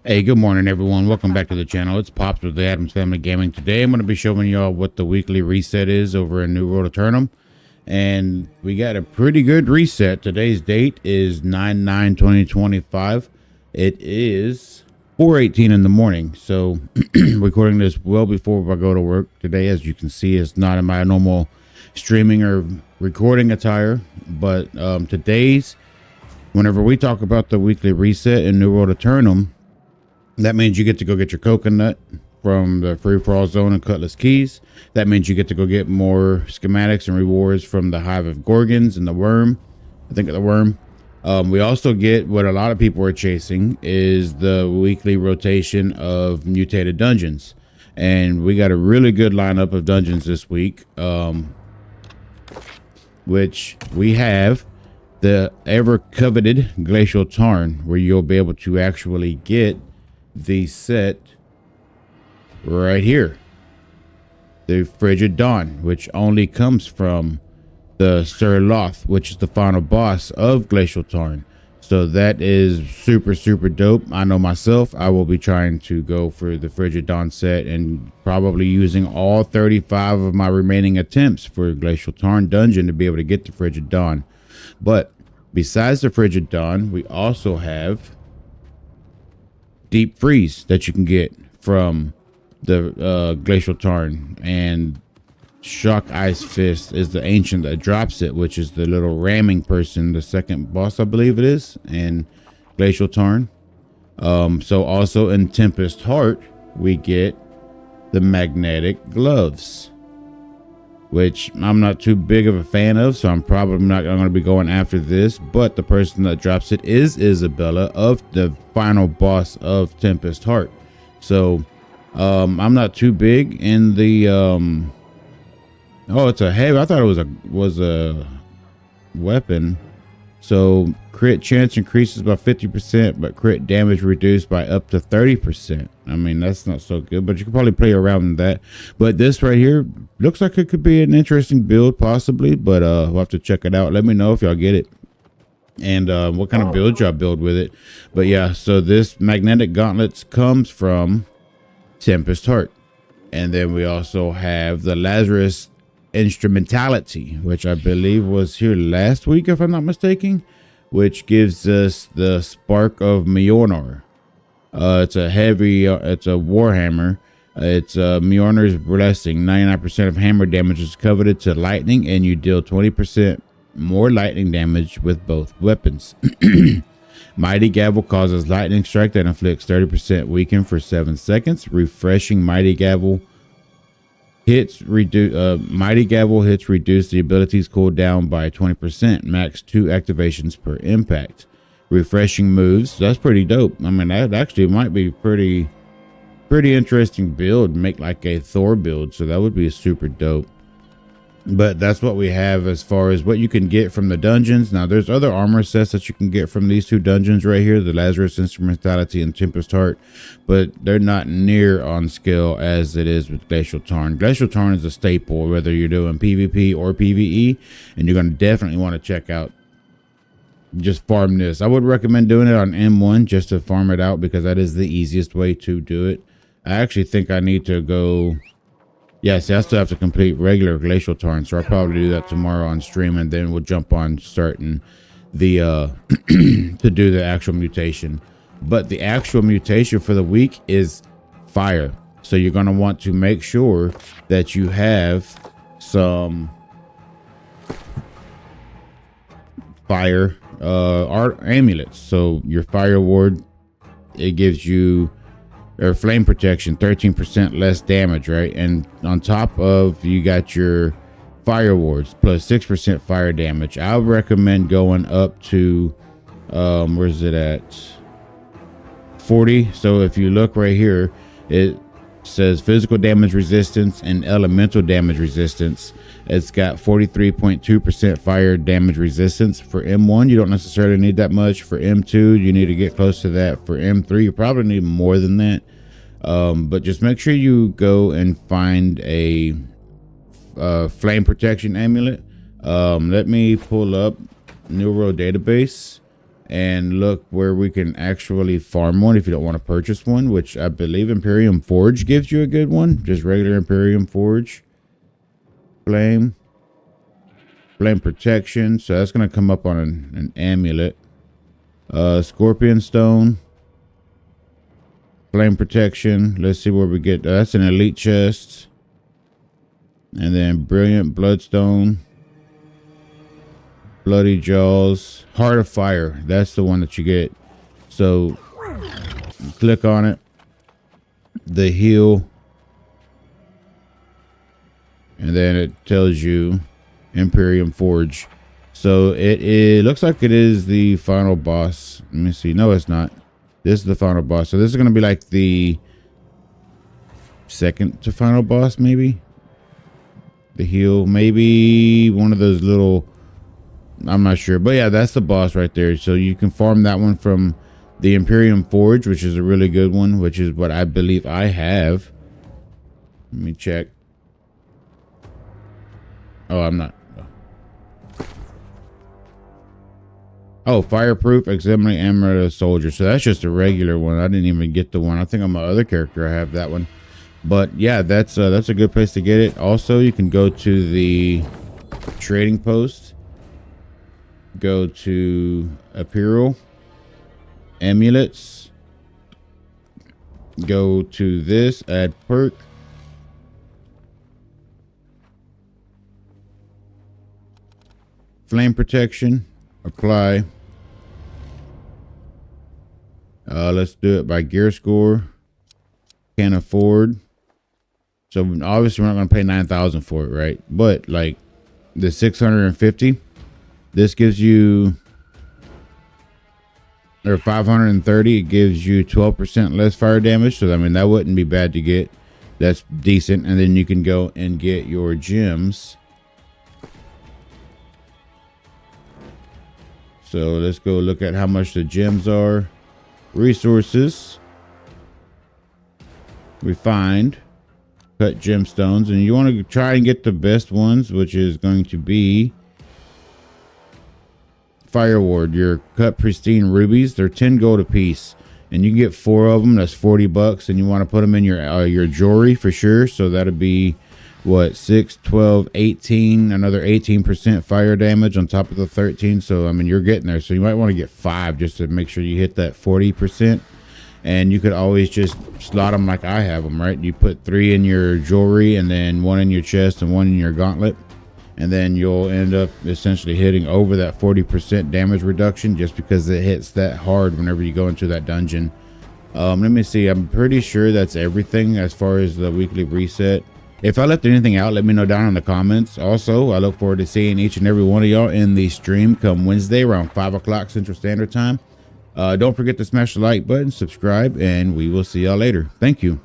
Hey, good morning, everyone. Welcome back to the channel. It's Pops with the Adams Family Gaming. Today, I'm going to be showing y'all what the weekly reset is over in New World Aeternum. And we got a pretty good reset. Today's date is 9/9/2025. It is 4:18 in the morning. So, recording this well before I go to work today. As you can see, it's not in my normal streaming or recording attire. But whenever we talk about the weekly reset in New World Aeternum, that means you get to go get your coconut from the free-for-all zone and Cutlass Keys. That means you get to go get more schematics and rewards from the Hive of Gorgans and the Worm. I think of the Worm. We also get what a lot of people are chasing is the weekly rotation of mutated dungeons. And we got a really good lineup of dungeons this week, which we have the ever coveted Glacial Tarn, where you'll be able to actually get the set right here, the Frigid Dawn, which only comes from the Sir Loth, which is the final boss of Glacial Tarn. So that is super dope. I know myself, I will be trying to go for the Frigid Dawn set and probably using all 35 of my remaining attempts for Glacial Tarn dungeon to be able to get the Frigid Dawn. But besides the Frigid Dawn, we also have Deep Freeze that you can get from the Glacial Tarn, and Shock Ice Fist is the ancient that drops it, which is the little ramming person, the second boss I believe it is, and Glacial Tarn. So also in Tempest Heart we get the magnetic gloves, which I'm not too big of a fan of, so I'm probably not going to be going after this. But the person that drops it is Isabella, of the final boss of Tempest Heart. So I'm not too big in the oh, it's a heavy. I thought it was a weapon. So crit chance increases by 50%, but crit damage reduced by up to 30%. I mean, that's not so good, but you can probably play around with that. But this right here looks like it could be an interesting build, possibly, but we'll have to check it out. Let me know if y'all get it and what kind of build y'all build with it. But yeah, so this magnetic gauntlets comes from Tempest Heart. And then we also have the Lazarus Instrumentality, which I believe was here last week, if I'm not mistaken, which gives us the Spark of Mjolnir. It's a heavy, it's a Warhammer. It's Mjolnir's Blessing. 99% of hammer damage is coveted to lightning, and you deal 20% more lightning damage with both weapons. Mighty Gavel causes lightning strike that inflicts 30% weaken for 7 seconds. Refreshing Mighty Gavel hits reduce the ability's cooldown by 20%, max 2 activations per impact. Refreshing moves, that's pretty dope. I mean, that actually might be pretty interesting build, make like a Thor build, so that would be super dope. But that's what we have as far as what you can get from the dungeons. Now there's other armor sets that you can get from these two dungeons right here, the Lazarus Instrumentality and Tempest Heart, but they're not near on scale as it is with Glacial Tarn. Glacial Tarn is a staple whether you're doing PvP or PvE, and you're going to definitely want to check out, just farm this. I would recommend doing it on M1 just to farm it out, because that is the easiest way to do it. I actually think I need to go, yes, I still have to complete regular Glacial Tarn, so I'll probably do that tomorrow on stream, and then we'll jump on starting the to do the actual mutation. But the actual mutation for the week is fire, so you're going to want to make sure that you have some fire art amulets. So your fire ward, it gives you, or flame protection, 13% less damage, right? And on top of, you got your fire wards plus 6% fire damage. I would recommend going up to where's it at, 40. So if you look right here, it says physical damage resistance and elemental damage resistance. It's got 43.2% fire damage resistance. For M1 you don't necessarily need that much. For M2 you need to get close to that. For M3 you probably need more than that. But just make sure you go and find a flame protection amulet. Let me pull up New World database and look where we can actually farm one if you don't want to purchase one, which I believe Imperium Forge gives you a good one. Just regular Imperium Forge. Flame protection. So that's going to come up on an amulet. Scorpion stone. Flame protection. Let's see where we get. That's an elite chest. And then brilliant bloodstone. Bloody jaws. Heart of fire. That's the one that you get. So click on it. The heal. And then it tells you Imperium Forge. So it looks like it is the final boss. Let me see. No, it's not. This is the final boss. So this is going to be like the second to final boss, maybe. The heal. Maybe one of those little... I'm not sure. But yeah, that's the boss right there. So you can farm that one from the Imperium Forge, which is a really good one, which is what I believe I have. Let me check. Oh, I'm not. Oh, fireproof exemplary armor soldier. So that's just a regular one. I didn't even get the one. I think on my other character I have that one. But yeah, that's a good place to get it. Also, you can go to the trading post. Go to apparel, amulets. Go to this, add perk. Flame protection, apply. Let's do it by gear score. Can't afford. So obviously we're not going to pay 9,000 for it, right? But like the 650, this gives you, or 530, it gives you 12% less fire damage. So I mean that wouldn't be bad to get. That's decent. And then you can go and get your gems. So let's go look at how much the gems are. Resources. Refined. Cut gemstones. And you want to try and get the best ones, which is going to be Fireward. Your cut pristine rubies. They're 10 gold a piece. And you can get 4 of them. That's 40 bucks. And you want to put them in your jewelry for sure. So that'll be what, 6, 12, 18, another 18% fire damage on top of the 13. So I mean you're getting there. So you might want to get 5 just to make sure you hit that 40%. And you could always just slot them like I have them, right? You put 3 in your jewelry and then 1 in your chest and 1 in your gauntlet, and then you'll end up essentially hitting over that 40% damage reduction just because it hits that hard whenever you go into that dungeon. Let me see. I'm pretty sure that's everything as far as the weekly reset. If I left anything out, let me know down in the comments. Also, I look forward to seeing each and every one of y'all in the stream come Wednesday around 5 o'clock Central Standard Time. Don't forget to smash the like button, subscribe, and we will see y'all later. Thank you.